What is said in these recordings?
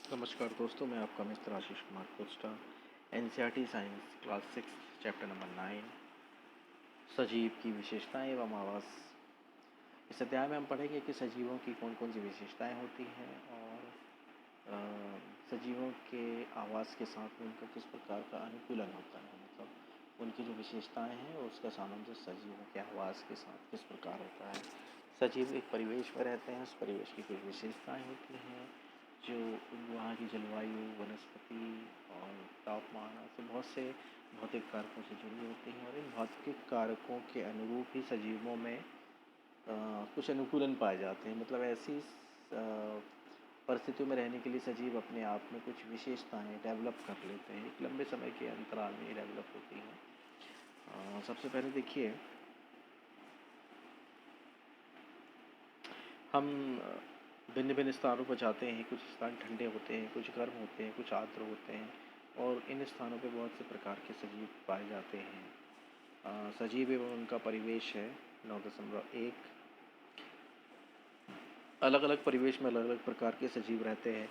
नमस्कार दोस्तों, मैं आपका mister Ashish Kumar Kosta. NCERT science class 6 chapter number 9 सजीव की विशेषताएं एवं आवास। इस अध्याय में हम पढ़ेंगे कि सजीवों की कौन कौन सी विशेषताएं होती हैं और सजीवों के आवास के साथ में उनका किस प्रकार का अनुकूलन होता है। मतलब उनकी जो विशेषताएं हैं उसका सामंजस्य सजीवों के आवास के साथ किस प्रकार होता है। सजीव एक परिवेश में रहते हैं, उस परिवेश की कुछ विशेषताएं होती हैं जो वहाँ की जलवायु, वनस्पति और तापमान ऐसे बहुत से भौतिक कारकों से जुड़ी होती हैं और इन भौतिक कारकों के अनुरूप ही सजीवों में कुछ अनुकूलन पाए जाते हैं। मतलब ऐसी परिस्थितियों में रहने के लिए सजीव अपने आप में कुछ विशेषताएं डेवलप कर लेते हैं, एक लंबे समय के अंतराल में डेवलप होती हैं। सबसे पहले देखिए, हम भिन्न भिन्न स्थानों पर जाते हैं। कुछ स्थान ठंडे होते हैं, कुछ गर्म होते हैं, कुछ आर्द्र होते हैं और इन स्थानों पर बहुत से प्रकार के सजीव पाए जाते हैं। सजीव एवं उनका परिवेश है 9.1। अलग अलग परिवेश में अलग अलग प्रकार के सजीव रहते हैं।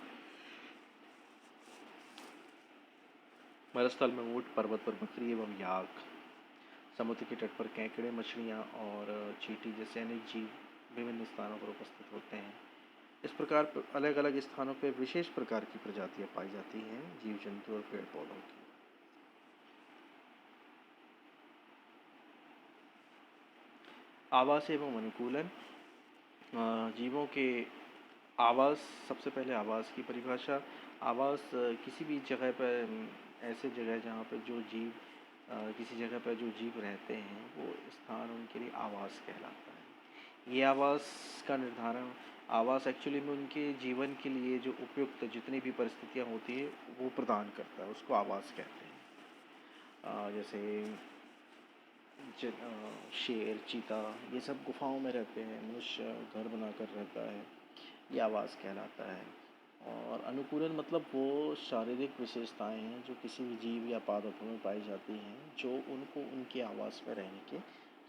मरुस्थल में ऊँट, पर्वत पर बकरी एवं याक, समुद्र के तट पर केकड़े, मछलियाँ और चींटी जैसे अनेक जीव विभिन्न स्थानों पर उपस्थित होते हैं। इस प्रकार अलग अलग स्थानों पर विशेष प्रकार की प्रजातियां पाई जाती हैं जीव जंतु और पेड़ पौधों की। आवास एवं अनुकूलन। जीवों के आवास, सबसे पहले आवास की परिभाषा। आवास किसी भी जगह पर, ऐसे जगह जहाँ पर जो जीव किसी जगह पर जो जीव रहते हैं वो स्थान उनके लिए आवास कहलाता है। ये आवास का निर्धारण, आवास एक्चुअली में उनके जीवन के लिए जो उपयुक्त जितनी भी परिस्थितियाँ होती है वो प्रदान करता है, उसको आवास कहते हैं। जैसे शेर, चीता, ये सब गुफाओं में रहते हैं। मनुष्य घर बनाकर रहता है, ये आवास कहलाता है। और अनुकूलन मतलब वो शारीरिक विशेषताएं हैं जो किसी भी जीव या पादपों में पाई जाती हैं जो उनको उनके आवास में रहने के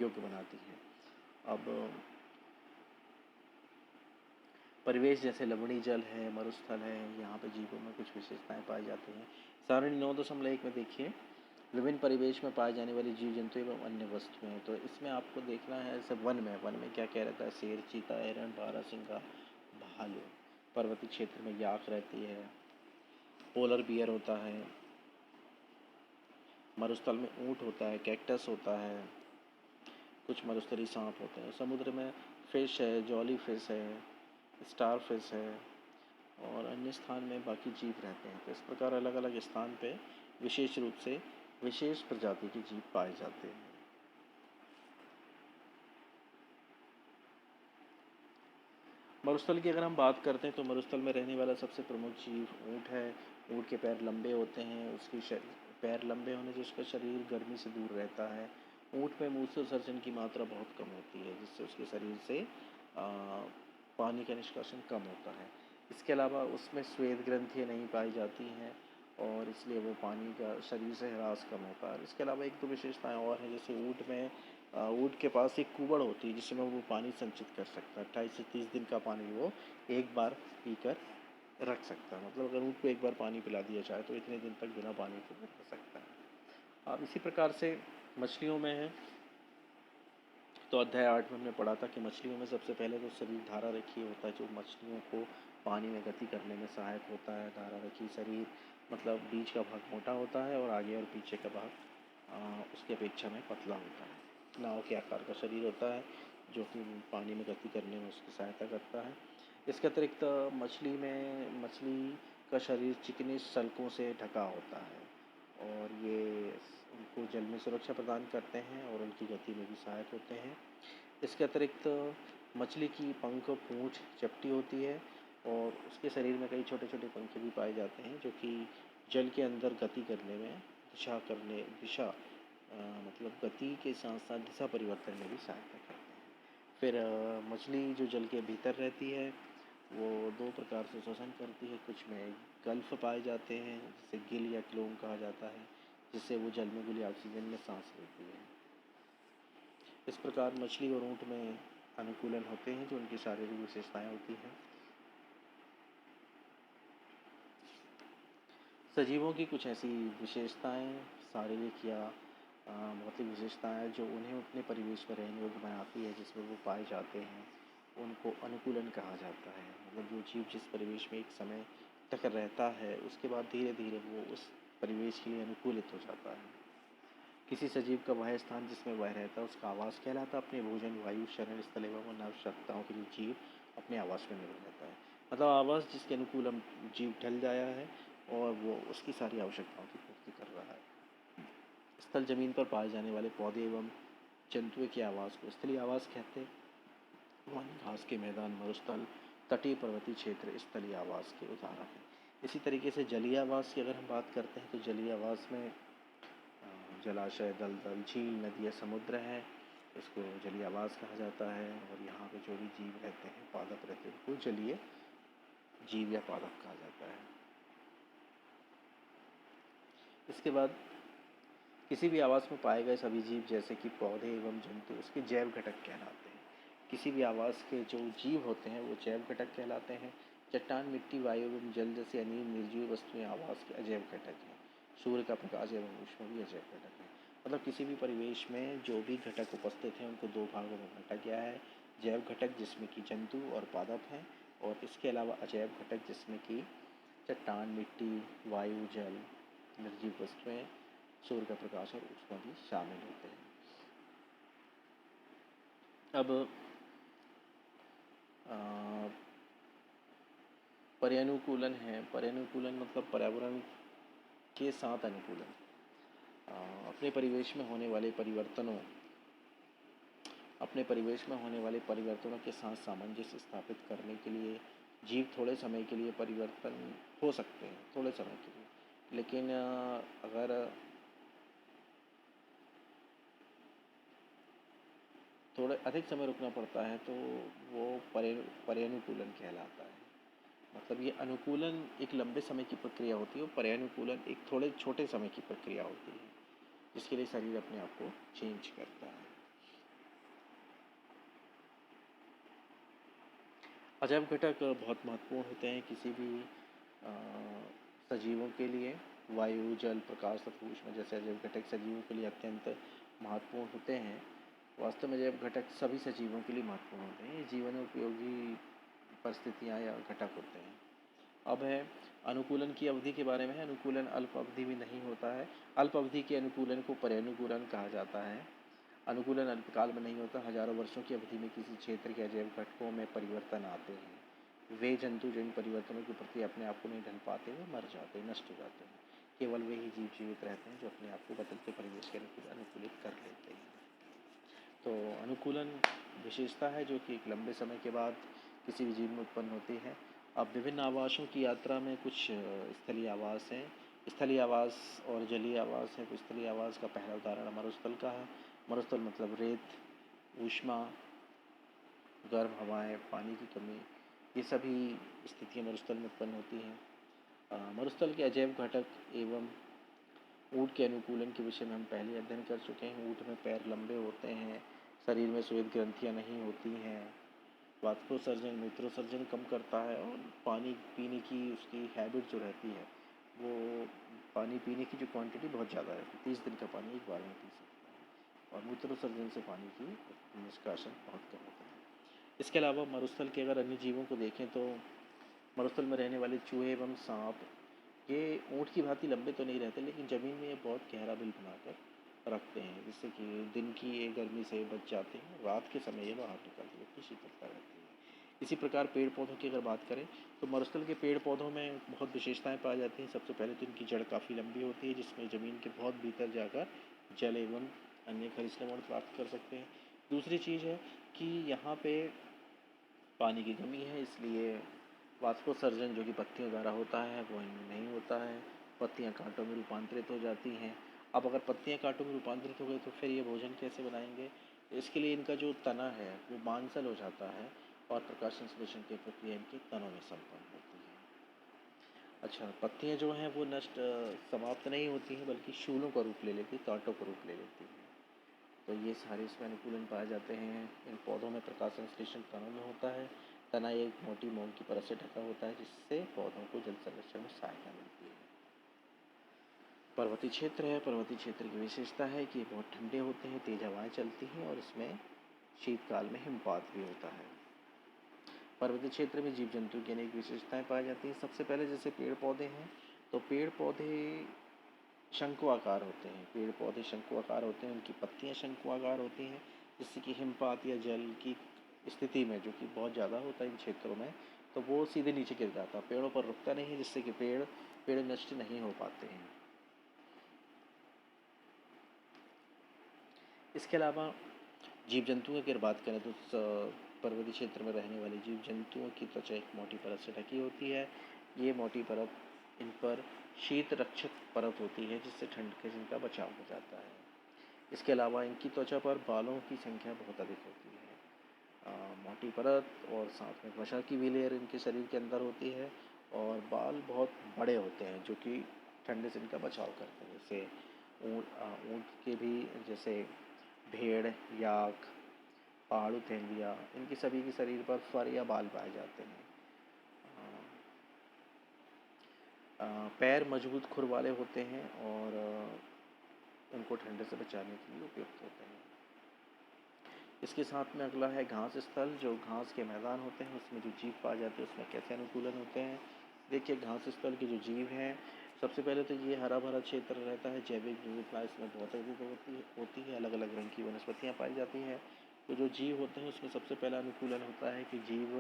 योग्य बनाती हैं। अब परिवेश जैसे लवणीय जल है, मरुस्थल है, यहाँ पे जीवों में कुछ विशेषताएं पाई जाती हैं। सारणी 9.1 में देखिए, विभिन्न परिवेश में पाए जाने वाले जीव जंतु एवं अन्य वस्तुएं। तो इसमें आपको देखना है जैसे वन में क्या क्या रहता है। शेर, चीता, हिरण, बारहसिंगा, भालू। पर्वतीय क्षेत्र में याक रहती है, पोलर बियर होता है। मरुस्थल में ऊँट होता है, कैक्टस होता है, कुछ मरुस्थलीय सांप होते हैं। समुद्र में फिश है, जॉली फिश है, स्टार फिश है और अन्य स्थान में बाकी जीव रहते हैं। तो इस प्रकार अलग अलग स्थान पे विशेष रूप से विशेष प्रजाति के जीव पाए जाते हैं। मरुस्थल की अगर हम बात करते हैं तो मरुस्थल में रहने वाला सबसे प्रमुख जीव ऊँट है। ऊँट के पैर लंबे होते हैं, उसकी पैर लंबे होने से उसका शरीर गर्मी से दूर रहता है। ऊँट में मूत्र विसर्जन की मात्रा बहुत कम होती है जिससे उसके शरीर से पानी का निष्कासन कम होता है। इसके अलावा उसमें श्वेत ग्रंथियाँ नहीं पाई जाती हैं और इसलिए वो पानी का शरीर से ह्रास कम होता है। इसके अलावा एक दो विशेषताएं और हैं, जैसे ऊँट के पास एक कुबड़ होती है जिसमें वो पानी संचित कर सकता है। 28 से 30 दिन का पानी वो एक बार पीकर रख सकता है। मतलब अगर ऊँट को एक बार पानी पिला दिया जाए तो इतने दिन तक बिना पानी के रह सकता है। अब इसी प्रकार से मछलियों में है, तो अध्याय 8 में हमने पढ़ा था कि मछलियों में सबसे पहले तो शरीर धारा रखी होता है जो मछलियों को पानी में गति करने में सहायक होता है। धारा रखी शरीर मतलब बीच का भाग मोटा होता है और आगे और पीछे का भाग उसकी अपेक्षा में पतला होता है। नाव के आकार का शरीर होता है जो कि पानी में गति करने में उसकी सहायता करता है। इसके अतिरिक्त मछली का शरीर चिकनी सल्कों से ढका होता है और ये उनको जल में सुरक्षा प्रदान करते हैं और उनकी गति में भी सहायक होते हैं। इसके अतिरिक्त मछली की पंख, पूँछ चपटी होती है और उसके शरीर में कई छोटे छोटे पंखे भी पाए जाते हैं जो कि जल के अंदर गति करने में मतलब गति के साथ साथ दिशा परिवर्तन में भी सहायता करते हैं। फिर मछली जो जल के भीतर रहती है वो दो प्रकार से श्वसन करती है। कुछ में गल्फ पाए जाते हैं जिसे गिल या क्लोम कहा जाता है, जिससे वो जल में घुली ऑक्सीजन में सांस लेती है। इस प्रकार मछली और ऊँट में अनुकूलन होते हैं जो उनकी शारीरिक विशेषताएं होती हैं। सजीवों की कुछ ऐसी विशेषताएं, शारीरिक या भौतिक विशेषताएं जो उन्हें अपने परिवेश में रहने योग्य बनाती है जिसमें वो पाए जाते हैं, उनको अनुकूलन कहा जाता है। मतलब जो जीव जिस परिवेश में एक समय तक रहता है उसके बाद धीरे धीरे वो उस परिवेश के लिए अनुकूलित हो जाता है। किसी सजीव का वह स्थान जिसमें वह रहता है उसका आवास कहलाता है। अपने भोजन, वायु, शरण स्थल एवं अन्य आवश्यकताओं के लिए जीव अपने आवास में निर्भर रहता है। मतलब आवास जिसके अनुकूल हम जीव ढल जाया है और वो उसकी सारी आवश्यकताओं की पूर्ति कर रहा है। स्थल जमीन पर पाए जाने वाले पौधे एवं जंतुओं के आवास को स्थलीय आवास कहते हैं। वन, घास के मैदान, मरुस्थल, तटीय पर्वतीय क्षेत्र स्थलीय आवास के उदाहरण हैं। इसी तरीके से जलीय आवास की अगर हम बात करते हैं तो जलीय आवास में जलाशय, दलदल, झील, नदी या समुद्र है, इसको जलीय आवास कहा जाता है। और यहाँ पे जो भी जीव रहते हैं, पादप रहते हैं, उनको जलीय जीव या पादप कहा जाता है। इसके बाद किसी भी आवास में पाए गए सभी जीव जैसे कि पौधे एवं जंतु उसके जैव घटक कहलाते हैं। किसी भी आवास के जो जीव होते हैं वो जैव घटक कहलाते हैं। चट्टान, मिट्टी, वायु एवं जल जैसे अनेक निर्जीव वस्तुएं आवास के अजैव घटक हैं। सूर्य का प्रकाश एवं ऊष्मा भी अजैव घटक है। मतलब किसी भी परिवेश में जो भी घटक उपस्थित हैं उनको दो भागों में बांटा गया है। जैव घटक जिसमें कि जंतु और पादप हैं, और इसके अलावा अजैव घटक जिसमें कि चट्टान, मिट्टी, वायु, जल, निर्जीव वस्तुएं, सूर्य का प्रकाश और ऊष्मा भी शामिल होते हैं। अब पर्यानुकूलन है। पर्यानुकूलन मतलब पर्यावरण के साथ अनुकूलन। अपने परिवेश में होने वाले परिवर्तनों के साथ सामंजस्य स्थापित करने के लिए जीव थोड़े समय के लिए परिवर्तन हो सकते हैं, थोड़े समय के लिए। लेकिन अगर थोड़ा अधिक समय रुकना पड़ता है तो वो पर्यानुकूलन कहलाता है। मतलब ये अनुकूलन एक लंबे समय की प्रक्रिया होती है और पर्यानुकूलन एक थोड़े छोटे समय की प्रक्रिया होती है जिसके लिए शरीर अपने आप को चेंज करता है। अजैव घटक बहुत महत्वपूर्ण होते हैं किसी भी सजीवों के लिए। वायु, जल, प्रकाश तथा ऊष्मा जैसे अजैव घटक सजीवों के लिए अत्यंत महत्वपूर्ण होते हैं। वास्तव में अजैव घटक सभी सजीवों के लिए महत्वपूर्ण होते हैं। ये जीवन उपयोगी परिस्थितियाँ या घटक होते हैं। अब है अनुकूलन की अवधि के बारे में। अनुकूलन अल्प अवधि में नहीं होता है। अल्प अवधि के अनुकूलन को पर्यानुकूलन कहा जाता है। अनुकूलन अल्पकाल में नहीं होता। हजारों वर्षों की अवधि में किसी क्षेत्र के अजैव घटकों में परिवर्तन आते हैं। वे जंतु जो इन परिवर्तनों के प्रति अपने आप को नहीं ढल पाते वे मर जाते हैं, नष्ट हो जाते हैं। केवल वे ही जीव जीवित रहते हैं जो अपने आप को बदलते परिवेश के अनुकूल अनुकूलित कर लेते हैं। तो अनुकूलन विशेषता है जो कि एक लंबे समय के बाद किसी भी जीव में उत्पन्न होती है। अब विभिन्न आवासों की यात्रा में कुछ स्थलीय आवास हैं। स्थलीय आवास और जलीय आवास है। तो स्थलीय आवास का पहला उदाहरण मरुस्थल का है। मरुस्थल मतलब रेत, ऊष्मा, गर्म हवाएं, पानी की कमी, ये सभी स्थितियाँ मरुस्थल में उत्पन्न होती हैं। मरुस्थल के अजैव घटक एवं ऊँट के अनुकूलन के विषय में हम पहले अध्ययन कर चुके हैं। ऊँट में पैर लंबे होते हैं, शरीर में श्वेत ग्रंथियाँ नहीं होती हैं, वातकोसर्जन, मूत्रोसर्जन कम करता है और पानी पीने की उसकी हैबिट जो रहती है वो पानी पीने की जो क्वांटिटी बहुत ज़्यादा है, 30 दिन का पानी एक बार में पी सकता है। और मूत्रोसर्जन से पानी की निष्कासन बहुत कम होता है। इसके अलावा मरुस्थल के अगर अन्य जीवों को देखें तो मरुस्थल में रहने वाले चूहे एवं सांप ये ऊँट की भांति लंबे तो नहीं रहते, लेकिन ज़मीन में ये बहुत गहरा बिल बनाकर रखते हैं जिससे कि दिन की ये गर्मी से बच जाते हैं। रात के समय ये बाहर निकलते हैं, शीतलता रहती है। इसी प्रकार पेड़ पौधों की अगर बात करें तो मरुस्थल के पेड़ पौधों में बहुत विशेषताएं पाई जाती हैं। सबसे पहले तो इनकी जड़ काफ़ी लंबी होती है जिसमें ज़मीन के बहुत भीतर जाकर जल एवं अन्य खनिज लवण प्राप्त कर सकते हैं। दूसरी चीज़ है कि यहाँ पे पानी की कमी है, इसलिए वाष्पोत्सर्जन जो कि पत्तियों द्वारा होता है वो इनमें नहीं होता है। पत्तियाँ कांटों में रूपांतरित हो जाती हैं। अब अगर पत्तियाँ कांटों में रूपांतरित हो गई तो फिर ये भोजन कैसे बनाएंगे? इसके लिए इनका जो तना है वो मांसल हो जाता है और प्रकाश संश्लेषण की प्रक्रिया इनके तनों में संपन्न होती है। अच्छा, पत्तियाँ जो हैं वो समाप्त नहीं होती हैं बल्कि शूलों का रूप ले लेती, कांटों का रूप ले लेती हैं। तो ये सारे इसमें अनुकूलन पाए जाते हैं। इन पौधों में प्रकाश संश्लेषण तनों में होता है। तना एक मोटी मोम की परत से ढका होता है जिससे पौधों को जल संरक्षण में सहायता मिलती है। पर्वतीय क्षेत्र है। पर्वतीय क्षेत्र की विशेषता है कि ये बहुत ठंडे होते हैं, तेज हवाएं चलती हैं और इसमें शीतकाल में हिमपात भी होता है। पर्वतीय क्षेत्र में जीव जंतु की अनेक विशेषताएं पाई जाती हैं। सबसे पहले जैसे पेड़ पौधे हैं, तो पेड़ पौधे शंकु आकार होते हैं। पेड़ पौधे शंकु आकार होते हैं, उनकी पत्तियां शंकु आकार होती हैं, जिससे कि हिमपात या जल की स्थिति में, जो कि बहुत ज़्यादा होता है इन क्षेत्रों में, तो वो सीधे नीचे गिर जाता है, पेड़ों पर रुकता नहीं है, जिससे कि पेड़ नष्ट नहीं हो पाते हैं। इसके अलावा जीव जंतुओं की अगर बात करें तो पर्वतीय क्षेत्र में रहने वाले जीव जंतुओं की त्वचा एक मोटी परत से ढकी होती है। ये मोटी परत, इन पर शीत रक्षक परत होती है, जिससे ठंड से इनका बचाव हो जाता है। इसके अलावा इनकी त्वचा पर बालों की संख्या बहुत अधिक होती है। मोटी परत और साथ में वसा की भी लेयर इनके शरीर के अंदर होती है, और बाल बहुत बड़े होते हैं, जो कि ठंडे से इनका बचाव करते हैं। जैसे ऊँट के भी, जैसे भेड़, याक, पहाड़ू तेंदुआ, इनकी सभी के शरीर पर फर या बाल पाए जाते हैं। पैर मजबूत खुर वाले होते हैं और उनको ठंडे से बचाने के लिए उपयुक्त होते हैं। इसके साथ में अगला है घास स्थल। जो घास के मैदान होते हैं उसमें जो जीव पाए जाते हैं, उसमें कैसे अनुकूलन होते हैं। देखिए, घास स्थल के जो जीव हैं, सबसे पहले तो ये हरा भरा क्षेत्र रहता है। जैविक विविधता इसमें बहुत अधिक होती है। अलग अलग रंग की वनस्पतियाँ पाई जाती हैं। तो जो जीव होते हैं उसमें सबसे पहला अनुकूलन होता है कि जीव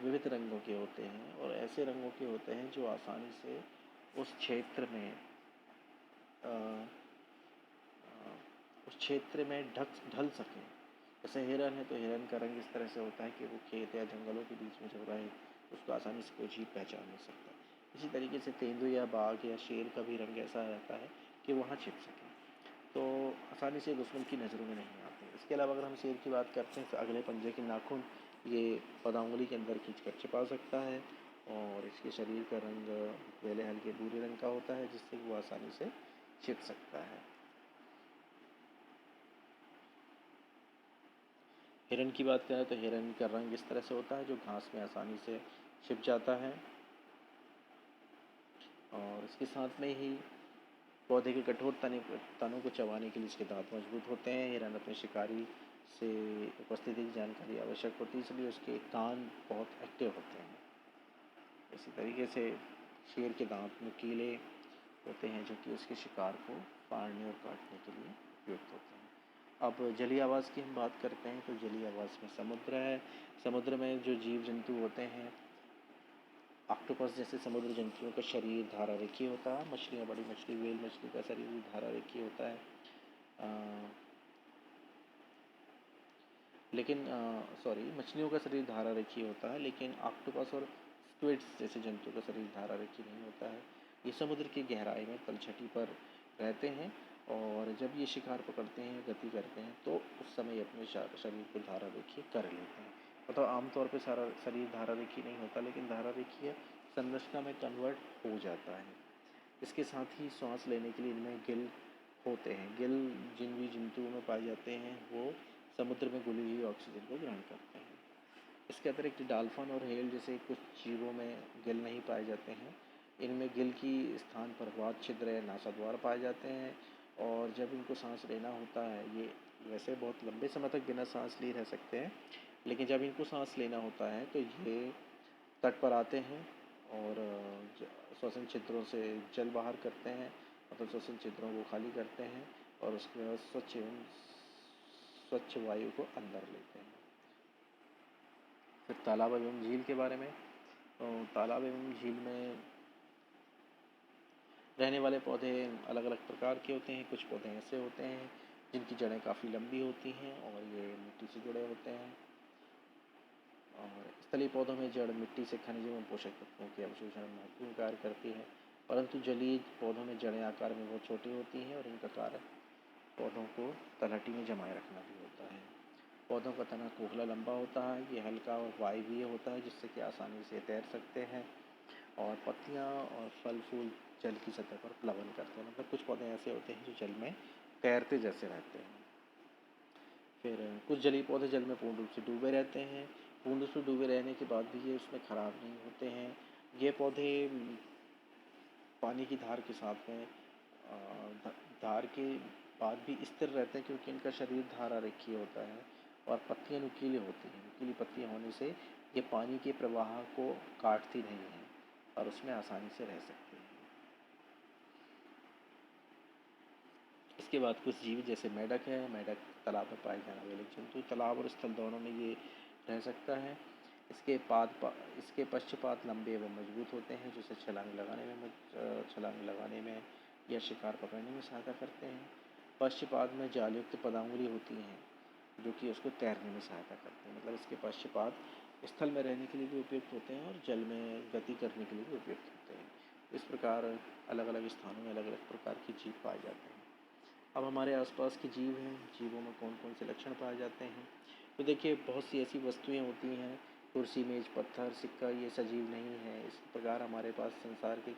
विविध रंगों के होते हैं, और ऐसे रंगों के होते हैं जो आसानी से उस क्षेत्र में ढल सकें। जैसे हिरन है, तो हिरन का रंग इस तरह से होता है कि वो खेत या जंगलों के बीच में जब रहे तो उसको आसानी से कोई जीव पहचान नहीं सकता। इसी तरीके से तेंदुआ या बाघ या शेर का भी रंग ऐसा रहता है कि वहाँ छिप सके, तो आसानी से दुश्मन की नज़रों में नहीं आते। इसके अलावा अगर हम शेर की बात करते हैं तो अगले पंजे के नाखून ये पदांगुली के अंदर खींच कर छिपा सकता है, और इसके शरीर का रंग पहले हल्के भूरे रंग का होता है, जिससे वो आसानी से छिप सकता है। हिरन की बात करें तो हिरन का रंग इस तरह से होता है, जो घास में आसानी से छिप जाता है, और इसके साथ में ही पौधे के कठोर तनों को चबाने के लिए इसके दांत मजबूत होते हैं। हिरन अपने शिकारी से उपस्थिति की जानकारी आवश्यक होती है, इसलिए उसके कान बहुत एक्टिव होते हैं। इसी तरीके से शेर के दांत नुकीले होते हैं, जो कि उसके शिकार को फाड़ने और काटने के लिए उपयुक्त होते हैं। अब जलीय आवास की हम बात करते हैं, तो जलीय आवास में समुद्र है। समुद्र में जो जीव जंतु होते हैं, ऑक्टोपस जैसे समुद्र जंतुओं का शरीर धारा रेखीय होता है। मछलियाँ, बड़ी मछली, व्हेल मछली का शरीर धारा रेखीय होता है। लेकिन मछलियों का शरीर धारा रेखीय होता है, लेकिन ऑक्टोपस और स्क्विड्स जैसे जंतु का शरीर धारा रेखीय नहीं होता है। ये समुद्र की गहराई में तलछटी पर रहते हैं, और जब ये शिकार पकड़ते हैं, गति करते हैं, तो उस समय अपने शरीर को धारा रेखीय कर लेते हैं। मतलब आमतौर पे सारा शरीर धारा रेखीय नहीं होता, लेकिन धारा रेखीय संरचना में कन्वर्ट हो जाता है। इसके साथ ही सांस लेने के लिए इनमें गिल होते हैं। गिल जिन भी जंतुओं में पाए जाते हैं, वो समुद्र में घुली हुई ऑक्सीजन को ग्रहण करते हैं। इसके अतिरिक्त डाल्फिन और हेल जैसे कुछ जीवों में गिल नहीं पाए जाते हैं। इनमें गिल की स्थान पर वात छिद्र या नासाद्वार पाए जाते हैं, और जब इनको सांस लेना होता है, ये वैसे बहुत लंबे समय तक बिना सांस लिए रह सकते हैं, लेकिन जब इनको सांस लेना होता है तो ये तट पर आते हैं और श्वसन छिद्रों से जल बाहर करते हैं, मतलब श्वसन छिद्रों को खाली करते हैं, और उसके बाद स्वच्छ वायु को अंदर लेते हैं। फिर तालाब एवं झील के बारे में, तो तालाब एवं झील में रहने वाले पौधे अलग अलग प्रकार के होते हैं। कुछ पौधे ऐसे होते हैं जिनकी जड़ें काफ़ी लंबी होती हैं और ये मिट्टी से जुड़े होते हैं, और स्थलीय पौधों में जड़ मिट्टी से खनिजों एवं पोषक तत्वों के अवशोषण में महत्वपूर्ण कार्य करती है, परंतु जलीय पौधों में जड़ें आकार में बहुत छोटी होती हैं, और इनका कार्य पौधों को तलहटी में जमाए रखना भी होता है। पौधों का तना खोखला लंबा होता है, ये हल्का और वायवीय होता है, जिससे कि आसानी से तैर सकते हैं, और पत्तियाँ और फल फूल जल की सतह पर प्लवन करते हैं। मतलब कुछ पौधे ऐसे होते हैं जो जल में तैरते जैसे रहते हैं। फिर कुछ जलीय पौधे जल में पूर्ण रूप से डूबे रहते हैं। पूर्ण रूप से डूबे रहने के बाद भी ये उसमें खराब नहीं होते हैं। ये पौधे पानी की धार के साथ में धार के बाद भी स्थिर रहते हैं क्योंकि इनका शरीर धारा रेखीय होता है और पत्तियां नुकीली होती हैं। नुकीली पत्तियां होने से ये पानी के प्रवाह को काटती नहीं हैं और उसमें आसानी से रह सकती हैं। इसके बाद कुछ जीव जैसे मेढक है। मेढक तालाब में पाए जाने वाले जंतु, तालाब और स्थल दोनों में ये रह सकता है। इसके पश्चपात लंबे एवं मजबूत होते हैं, जिसे छलांग लगाने में या शिकार पकड़ने में सहायता करते हैं। पश्चपात में जालयुक्त पदांगुली होती हैं जो कि उसको तैरने में सहायता करते हैं। मतलब इसके पश्चपात स्थल में रहने के लिए भी उपयुक्त होते हैं और जल में गति करने के लिए भी उपयुक्त होते हैं। इस प्रकार अलग अलग स्थानों में अलग अलग प्रकार की जीव पाए जाते हैं। अब हमारे आसपास के जीव हैं, जीवों में कौन कौन से लक्षण पाए जाते हैं? तो देखिए, बहुत सी ऐसी वस्तुएं होती हैं, कुर्सी, मेज, पत्थर, सिक्का, ये सजीव नहीं है। इस प्रकार हमारे पास संसार के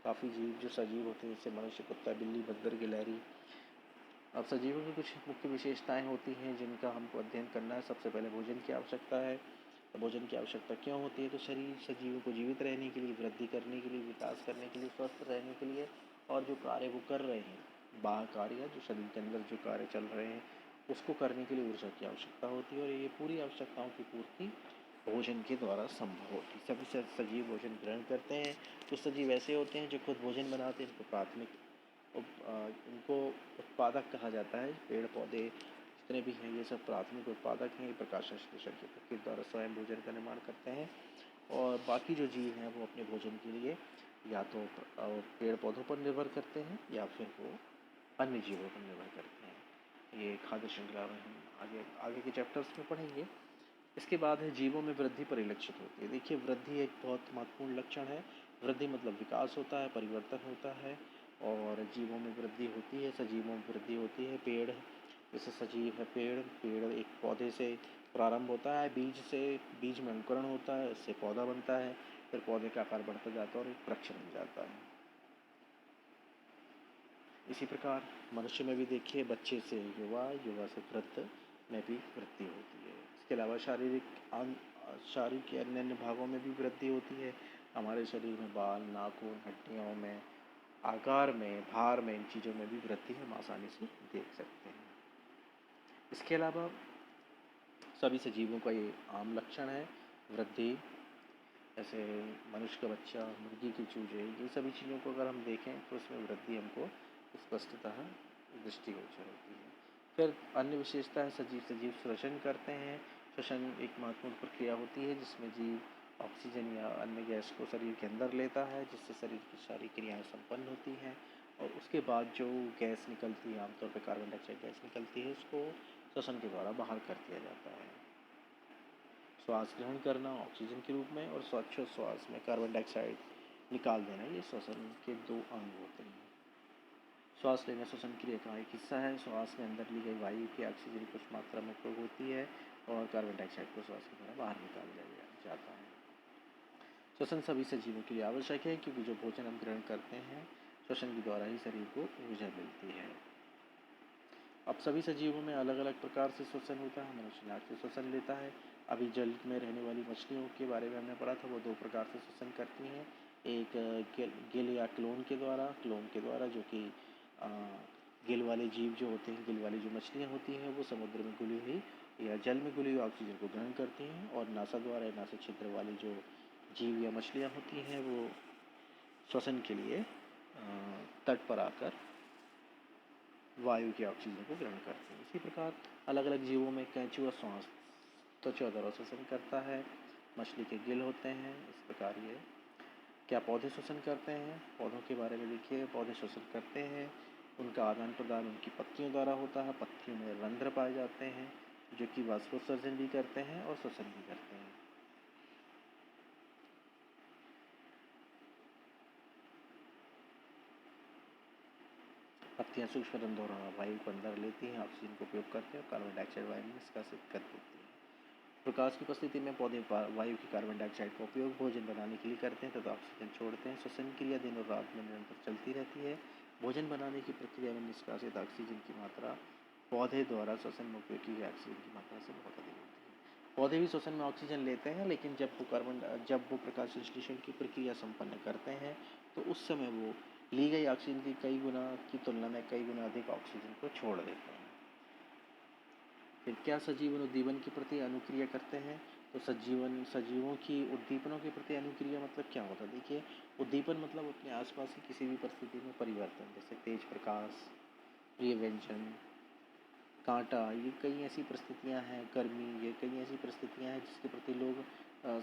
काफ़ी जीव जो सजीव होते हैं, जैसे मनुष्य, कुत्ता, बिल्ली, बंदर, गिलहरी। अब सजीवों की कुछ मुख्य विशेषताएं होती हैं जिनका हमको अध्ययन करना है। सबसे पहले भोजन की आवश्यकता है। तो भोजन की आवश्यकता क्यों होती है? तो शरीर सजीवों को जीवित रहने के लिए, वृद्धि करने के लिए, विकास करने के लिए, स्वस्थ रहने के लिए और जो कार्य वो कर रहे हैं, बाह्य कार्य जो शरीर के अंदर जो कार्य चल रहे हैं उसको करने के लिए ऊर्जा की आवश्यकता होती है और ये पूरी आवश्यकताओं की पूर्ति भोजन के द्वारा संभव होती है। सभी सजीव भोजन ग्रहण करते हैं। कुछ सजीव ऐसे होते हैं जो खुद भोजन बनाते हैं, इनको उत्पादक कहा जाता है। पेड़ पौधे जितने भी हैं ये सब प्राथमिक उत्पादक हैं। ये प्रकाश संश्लेषण की प्रक्रिया द्वारा स्वयं भोजन का निर्माण करते हैं और बाकी जो जीव हैं वो अपने भोजन के लिए या तो पेड़ पौधों पर निर्भर करते हैं या फिर वो अन्य जीवों पर निर्भर करते हैं। ये खाद्य श्रृंखला में हम आगे के चैप्टर्स में पढ़ेंगे। इसके बाद है जीवों में वृद्धि परिलक्षित होती है। देखिए, वृद्धि एक बहुत महत्वपूर्ण लक्षण है। वृद्धि मतलब विकास होता है, परिवर्तन होता है और जीवों में वृद्धि होती है, सजीवों में वृद्धि होती है। पेड़ जैसे सजीव है, पेड़ एक पौधे से प्रारंभ होता है, बीज में अंकुरण होता है, उससे पौधा बनता है, फिर पौधे का आकार बढ़ता जाता है और एक वृक्ष बन जाता है। इसी प्रकार मनुष्य में भी देखिए, बच्चे से युवा, युवा से वृद्ध में भी वृद्धि होती है। इसके अलावा शरीर के अन्य अन्य भागों में भी वृद्धि होती है। हमारे शरीर में बाल, नाखून, हड्डियों में, आकार में, भार में, इन चीज़ों में भी वृद्धि हम आसानी से देख सकते हैं। इसके अलावा सभी सजीवों का ये आम लक्षण है वृद्धि। जैसे मनुष्य का बच्चा, मुर्गी के चूजे, ये सभी चीज़ों को अगर हम देखें तो उसमें वृद्धि हमको स्पष्टतः दृष्टिगोचर होती है। फिर अन्य विशेषता है सजीव श्वसन करते हैं। श्वसन एक महत्वपूर्ण प्रक्रिया होती है जिसमें जीव ऑक्सीजन या अन्य गैस को शरीर के अंदर लेता है, जिससे शरीर की सारी क्रियाएं संपन्न होती हैं और उसके बाद जो गैस निकलती है, आमतौर पर कार्बन डाइऑक्साइड गैस निकलती है, उसको श्वसन के द्वारा बाहर कर दिया जाता है। श्वास ग्रहण करना ऑक्सीजन के रूप में और श्वास में कार्बन डाइऑक्साइड निकाल देना, ये श्वसन के दो अंग होते हैं। श्वास लेना श्वसन क्रिया का एक हिस्सा है। श्वास में अंदर ली गई वायु की ऑक्सीजन कुछ मात्रा में उपयोग होती है और कार्बन डाइऑक्साइड को श्वास के द्वारा बाहर निकाल दिया जाता है। श्वसन सभी सजीवों के लिए आवश्यक है क्योंकि जो भोजन हम ग्रहण करते हैं, श्वसन के द्वारा ही शरीर को ऊर्जा मिलती है। अब सभी सजीवों में अलग अलग प्रकार से श्वसन होता है। मनुष्य नाक से श्वसन लेता है। अभी जल में रहने वाली मछलियों के बारे में हमने पढ़ा था, वो दो प्रकार से श्वसन करती हैं। एक गिल या क्लोन के द्वारा जो कि गिल वाले जीव जो होते हैं, गिल वाली जो मछलियाँ होती हैं वो समुद्र में घुली हुई या जल में घुली हुई ऑक्सीजन को ग्रहण करती हैं और नासा द्वारा या नासा छिद्र वाली जो जीव या मछलियाँ होती हैं वो श्वसन के लिए तट पर आकर वायु की ऑक्सीजन को ग्रहण करते हैं। इसी प्रकार अलग अलग जीवों में कैंचुआ श्वास त्वचा द्वारा श्वसन करता है। मछली के गिल होते हैं। इस प्रकार ये क्या पौधे श्वसन करते हैं? पौधों के बारे में देखिए, पौधे श्वसन करते हैं। उनका आदान प्रदान उनकी पत्तियों द्वारा होता है। पत्तियों में रंध्र पाए जाते हैं जो कि वाष्पोत्सर्जन भी करते हैं और श्वसन भी करते हैं। पत्तियां सूक्ष्म रंध्रों द्वारा वायु को अंदर लेती हैं, ऑक्सीजन को उपयोग करते हैं और कार्बन डाइऑक्साइड वायु में निष्कासित कर देती हैं। प्रकाश की उपस्थिति में पौधे वायु की कार्बन डाइऑक्साइड का उपयोग भोजन बनाने के लिए करते हैं तथा ऑक्सीजन छोड़ते हैं। श्वसन क्रिया दिन और रात में निरंतर चलती रहती है। भोजन बनाने की प्रक्रिया में निष्कासित ऑक्सीजन की मात्रा पौधे द्वारा श्वसन में उपयोग की गई ऑक्सीजन की मात्रा से बहुत अधिक होती है। पौधे भी श्वसन में ऑक्सीजन लेते हैं, लेकिन जब वो प्रकाश संश्लेषण की प्रक्रिया संपन्न करते हैं तो उस समय वो ली गई ऑक्सीजन की कई गुना की तुलना में कई गुना अधिक ऑक्सीजन को छोड़ देते हैं। फिर क्या सजीवन उद्दीपन के प्रति अनुक्रिया करते हैं? तो सजीवों की उद्दीपनों के प्रति अनुक्रिया मतलब क्या होता है? देखिए, उद्दीपन मतलब अपने आसपास की किसी भी परिस्थिति में परिवर्तन, जैसे तेज प्रकाश, प्रिय व्यंजन, कांटा, ये कई ऐसी परिस्थितियां हैं, गर्मी, ये कई ऐसी परिस्थितियां हैं जिसके प्रति लोग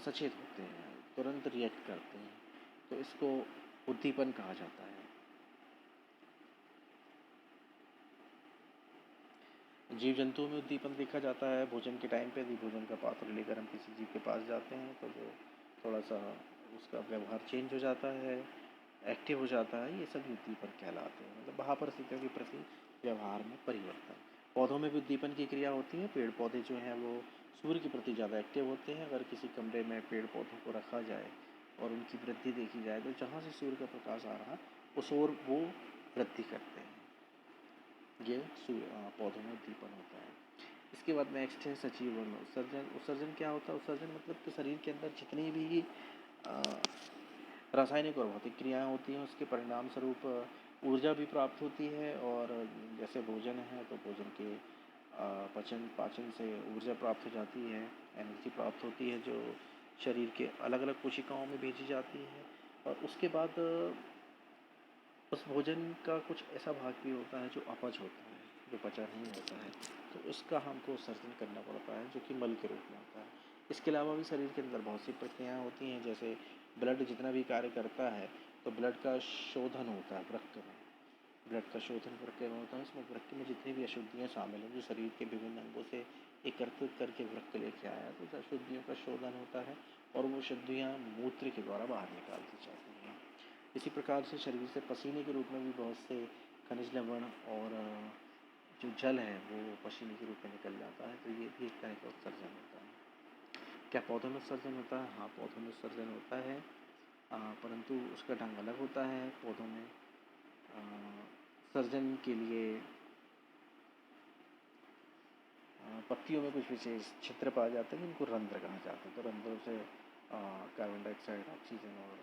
सचेत होते हैं, तुरंत रिएक्ट करते हैं, तो इसको उद्दीपन कहा जाता है। जीव जंतुओं में उद्दीपन देखा जाता है भोजन के टाइम पे। यदि भोजन का पात्र लेकर हम किसी जीव के पास जाते हैं तो वो थोड़ा सा उसका व्यवहार चेंज हो जाता है, एक्टिव हो जाता है, ये सभी उद्दीपन कहलाते हैं, मतलब वहाँ परिस्थितियों के प्रति व्यवहार में परिवर्तन। पौधों में भी उद्दीपन की क्रिया होती है। पेड़ पौधे जो हैं वो सूर्य के प्रति ज़्यादा एक्टिव होते हैं। अगर किसी कमरे में पेड़ पौधों को रखा जाए और उनकी वृद्धि देखी जाए तो जहाँ से सूर्य का प्रकाश आ रहा उस ओर वो वृद्धि करते हैं। ये पौधों में उद्दीपन होता है। इसके बाद नेक्स्ट है सजीवन उत्सर्जन। उत्सर्जन क्या होता है? उत्सर्जन मतलब कि शरीर के अंदर जितनी भी रासायनिक और भौतिक क्रियाएं होती हैं उसके परिणाम स्वरूप ऊर्जा भी प्राप्त होती है। और जैसे भोजन है तो भोजन के पचन पाचन से ऊर्जा प्राप्त हो जाती है, एनर्जी प्राप्त होती है जो शरीर के अलग अलग कोशिकाओं में भेजी जाती है। और उसके बाद उस भोजन का कुछ ऐसा भाग भी होता है जो अपच होता है, जो पचा नहीं होता है, तो उसका हमको सर्जन करना पड़ता है, जो कि मल के रूप में होता है। इसके अलावा भी शरीर के अंदर बहुत सी प्रक्रियाएँ होती हैं, जैसे ब्लड जितना भी कार्य करता है तो ब्लड का शोधन होता है वृक्क में। ब्लड का शोधन प्रक्रिया में होता है, उसमें वृक्क में जितनी भी अशुद्धियाँ शामिल हैं जो शरीर के विभिन्न अंगों से एकत्रित करके वृक्क लेके आया, तो उस अशुद्धियों का शोधन होता है और वो अशुद्धियाँ मूत्र के द्वारा बाहर निकाल दी जाती हैं। इसी प्रकार से शरीर से पसीने के रूप में भी बहुत से खनिज लवण और जो जल है वो पसीने के रूप में निकल जाता है, तो ये भी एक तरह का उत्सर्जन होता है। क्या पौधों में उत्सर्जन होता है? हाँ, पौधों में उत्सर्जन होता है, परंतु उसका ढंग अलग होता है। पौधों में उत्सर्जन के लिए पत्तियों में कुछ विशेष छिद्र पाए जाते हैं जिनको रंध्र कहा जाता है, तो रंध्रों से कार्बन डाइऑक्साइड, ऑक्सीजन और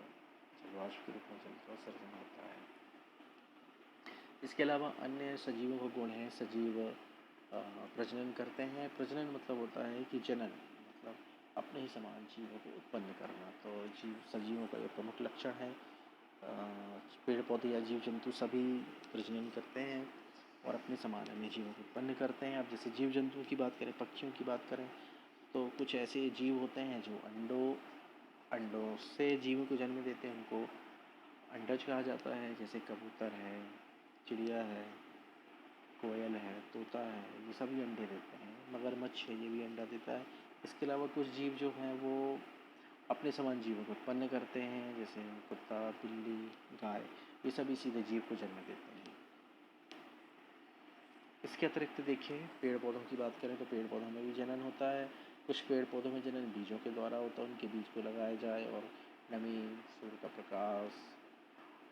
जलवाष्प के रूप में जल का उत्सर्जन होता है। इसके अलावा अन्य सजीवों का गुण है, सजीव प्रजनन करते हैं। प्रजनन मतलब होता है कि जनन, मतलब अपने ही समान जीवों को उत्पन्न करना। तो सजीवों का यह प्रमुख लक्षण है। पेड़ पौधे या जीव जंतु सभी प्रजनन करते हैं और अपने समान अन्य जीवों को उत्पन्न करते हैं। अब जैसे जीव जंतुओं की बात करें, पक्षियों की बात करें, तो कुछ ऐसे जीव होते हैं जो अंडों से जीवों को जन्म देते हैं, उनको अंडज कहा जाता है। जैसे कबूतर है, चिड़िया है, कोयल है, तोता है, ये सभी अंडे देते हैं। मगरमच्छ है, ये भी अंडा देता है। इसके अलावा कुछ जीव जो हैं वो अपने समान जीवों को उत्पन्न करते हैं, जैसे कुत्ता, बिल्ली, गाय, ये सभी सीधे जीव को जन्म देते हैं। इसके अतिरिक्त देखिए, पेड़ पौधों की बात करें तो पेड़ पौधों में भी जनन होता है। कुछ पेड़ पौधों में जनन बीजों के द्वारा होता है, उनके बीज को लगाया जाए और नमी, सूर्य का प्रकाश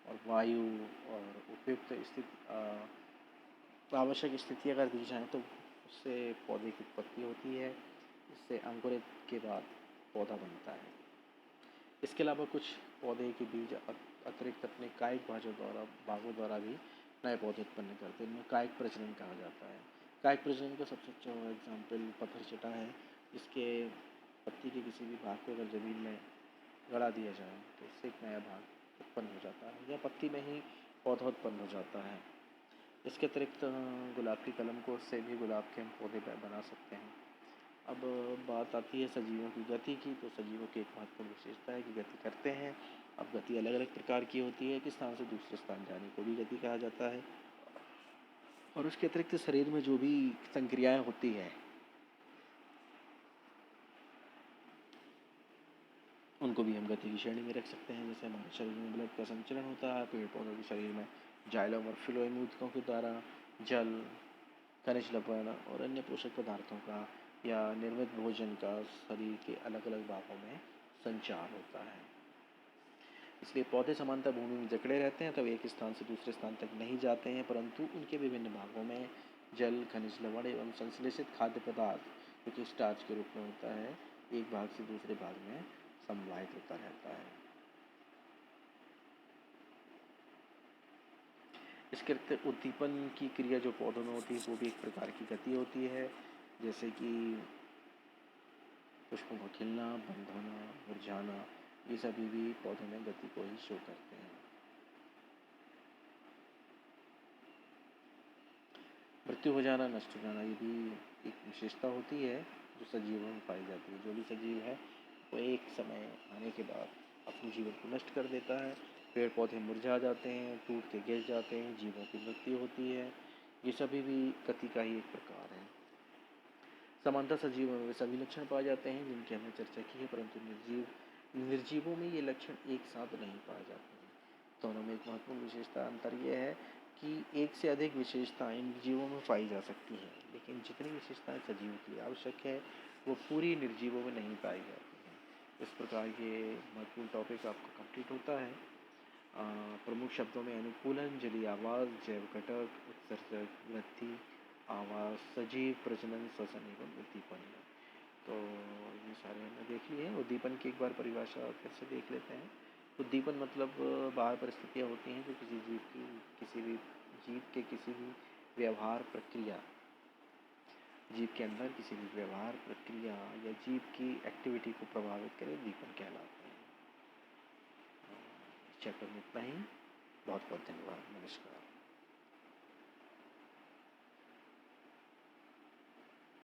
और वायु और उपयुक्त आवश्यक स्थिति अगर दी जाए तो उससे पौधे की उत्पत्ति होती है। इससे अंकुरित के बाद पौधा बनता है। इसके अलावा कुछ पौधे के बीज अतिरिक्त अपने कायिक भागों द्वारा भी नए पौधे उत्पन्न करते हैं, इनमें कायिक प्रजनन कहा जाता है। कायिक प्रजनन का सबसे अच्छा एग्जाम्पल पत्थरचट्टा है, जिसके पत्ती के किसी भी भाग को अगर ज़मीन में गड़ा दिया जाए तो उससे एक नया भाग उत्पन्न हो जाता है, या पत्ती में ही पौधा उत्पन्न हो जाता है। इसके अतिरिक्त गुलाब की कलम को से भी गुलाब के हम पौधे बना सकते हैं। अब बात आती है सजीवों की गति की, तो सजीवों की एक महत्वपूर्ण विशेषता है कि गति करते हैं। अब गति अलग अलग प्रकार की होती है, एक स्थान से दूसरे स्थान जाने को भी गति कहा जाता है। और उसके अतिरिक्त शरीर में जो भी संक्रियाएँ होती हैं उनको भी हम गति की श्रेणी में रख सकते हैं। जैसे हमारे शरीर में ब्लड का संचरण होता है, पेड़ पौधों के शरीर में जाइलम और फिलोएम ऊतकों के द्वारा जल, खनिज लवण और अन्य पोषक पदार्थों का या निर्मित भोजन का शरीर के अलग अलग भागों में संचार होता है। इसलिए पौधे सामान्यतः भूमि में जकड़े रहते हैं, तब एक स्थान से दूसरे स्थान तक नहीं जाते हैं, परंतु उनके विभिन्न भागों में जल, खनिज लवण एवं संश्लेषित खाद्य पदार्थ, जो कि स्टार्च के रूप में होता है, एक भाग से दूसरे भाग में संवाहित होता रहता है। इसके अतिरिक्त उद्दीपन की क्रिया जो पौधों में होती है वो भी एक प्रकार की गति होती है, जैसे कि पुष्पों का खिलना, बंद होना, मुरझाना, ये सभी भी पौधों में गति को ही शो करते हैं। मृत्यु हो जाना, नष्ट हो जाना, ये भी एक विशेषता होती है जो सजीवों में पाई जाती है। जो भी सजीव है वो एक समय आने के बाद अपने जीवन को नष्ट कर देता है। पेड़ पौधे मुरझा जाते हैं, टूट के गिर जाते हैं, जीवों की मृत्यु होती है। ये सभी भी गति का ही एक प्रकार है। समानता सजीवों में वे सभी लक्षण पाए जाते हैं जिनकी हमने चर्चा की है, परंतु निर्जीवों में ये लक्षण एक साथ नहीं पाए जाते हैं। दोनों में एक महत्वपूर्ण विशेषता अंतर यह है कि एक से अधिक विशेषताएं निर्जीवों में पाई जा सकती हैं, लेकिन जितनी विशेषताएं सजीवों के लिए आवश्यक है वो पूरी निर्जीवों में नहीं पाई जाती हैं। इस प्रकार ये महत्वपूर्ण टॉपिक आपका कंप्लीट होता है। प्रमुख शब्दों में अनुकूलन, जलीय आवास, जैव घटक, उत्सर्जक, वृद्धि, आवास, सजीव, प्रजनन, श्वसन एवं उद्दीपन है। तो ये सारे हमने देख लिए हैं। उद्दीपन की एक बार परिभाषा फिर से देख लेते हैं। उद्दीपन मतलब बाहर परिस्थितियाँ होती हैं जो किसी भी जीव के किसी भी व्यवहार प्रक्रिया जीव के अंदर किसी भी व्यवहार प्रक्रिया या जीव की एक्टिविटी को प्रभावित करे, उद्दीपन कहलाते हैं। इस चैप्टर में इतना ही। बहुत बहुत धन्यवाद। नमस्कार।